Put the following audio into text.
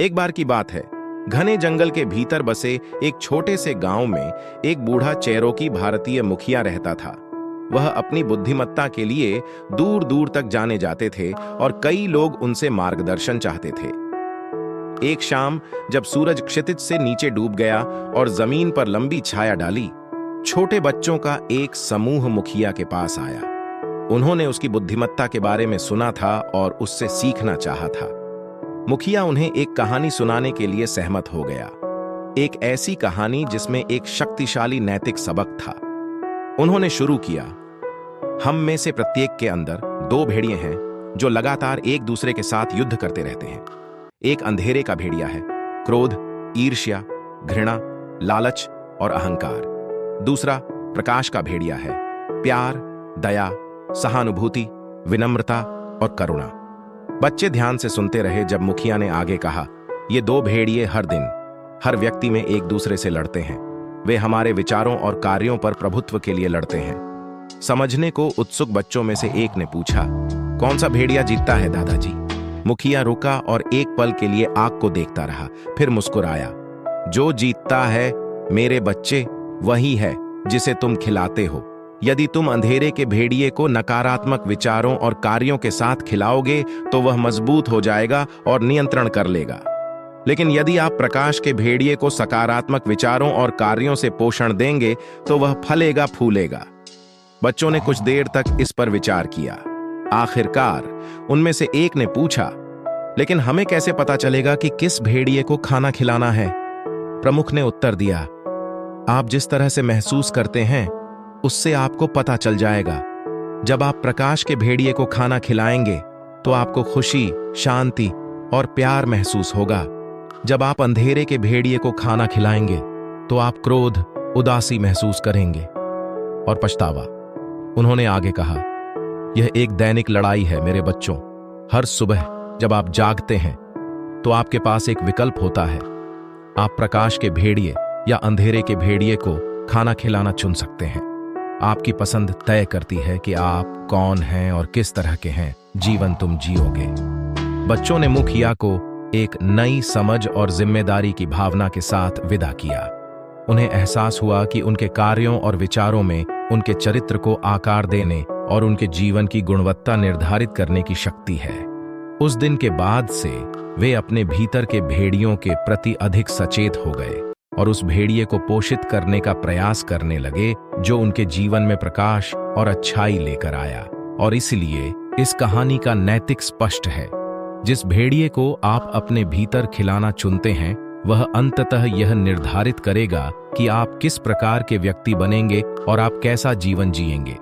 एक बार की बात है, घने जंगल के भीतर बसे एक छोटे से गांव में एक बूढ़ा चेरोकी भारतीय मुखिया रहता था। वह अपनी बुद्धिमत्ता के लिए दूर दूर तक जाने जाते थे और कई लोग उनसे मार्गदर्शन चाहते थे। एक शाम जब सूरज क्षितिज से नीचे डूब गया और जमीन पर लंबी छाया डाली, छोटे बच्चों का एक समूह मुखिया के पास आया। उन्होंने उसकी बुद्धिमत्ता के बारे में सुना था और उससे सीखना चाहा था। मुखिया उन्हें एक कहानी सुनाने के लिए सहमत हो गया, एक ऐसी कहानी जिसमें एक शक्तिशाली नैतिक सबक था। उन्होंने शुरू किया, हम में से प्रत्येक के अंदर दो भेड़िए हैं जो लगातार एक दूसरे के साथ युद्ध करते रहते हैं। एक अंधेरे का भेड़िया है, क्रोध, ईर्ष्या, घृणा, लालच और अहंकार। दूसरा प्रकाश का भेड़िया है, प्यार, दया, सहानुभूति, विनम्रता और करुणा। बच्चे ध्यान से सुनते रहे जब मुखिया ने आगे कहा, ये दो भेड़िए हर दिन, हर व्यक्ति में एक दूसरे से लड़ते हैं। वे हमारे विचारों और कार्यों पर प्रभुत्व के लिए लड़ते हैं। समझने को उत्सुक बच्चों में से एक ने पूछा, कौन सा भेड़िया जीतता है दादाजी? मुखिया रुका और एक पल के लिए आग को देखता रहा, फिर मुस्कुराया, जो जीतता है मेरे बच्चे वही है जिसे तुम खिलाते हो। यदि तुम अंधेरे के भेड़िए को नकारात्मक विचारों और कार्यों के साथ खिलाओगे तो वह मजबूत हो जाएगा और नियंत्रण कर लेगा। लेकिन यदि आप प्रकाश के भेड़िए को सकारात्मक विचारों और कार्यों से पोषण देंगे तो वह फलेगा फूलेगा। बच्चों ने कुछ देर तक इस पर विचार किया। आखिरकार उनमें से एक ने पूछा, लेकिन हमें कैसे पता चलेगा कि किस भेड़िए को खाना खिलाना है? प्रमुख ने उत्तर दिया, आप जिस तरह से महसूस करते हैं उससे आपको पता चल जाएगा। जब आप प्रकाश के भेड़िए को खाना खिलाएंगे तो आपको खुशी, शांति और प्यार महसूस होगा। जब आप अंधेरे के भेड़िए को खाना खिलाएंगे तो आप क्रोध, उदासी महसूस करेंगे और पछतावा। उन्होंने आगे कहा, यह एक दैनिक लड़ाई है मेरे बच्चों। हर सुबह जब आप जागते हैं तो आपके पास एक विकल्प होता है। आप प्रकाश के भेड़िए या अंधेरे के भेड़िए को खाना खिलाना चुन सकते हैं। आपकी पसंद तय करती है कि आप कौन हैं और किस तरह के हैं जीवन तुम जियोगे। बच्चों ने मुखिया को एक नई समझ और जिम्मेदारी की भावना के साथ विदा किया। उन्हें एहसास हुआ कि उनके कार्यों और विचारों में उनके चरित्र को आकार देने और उनके जीवन की गुणवत्ता निर्धारित करने की शक्ति है। उस दिन के बाद से वे अपने भीतर के भेड़ियों के प्रति अधिक सचेत हो गए और उस भेड़िए को पोषित करने का प्रयास करने लगे जो उनके जीवन में प्रकाश और अच्छाई लेकर आया। और इसलिए इस कहानी का नैतिक स्पष्ट है, जिस भेड़िए को आप अपने भीतर खिलाना चुनते हैं वह अंततः यह निर्धारित करेगा कि आप किस प्रकार के व्यक्ति बनेंगे और आप कैसा जीवन जिएंगे।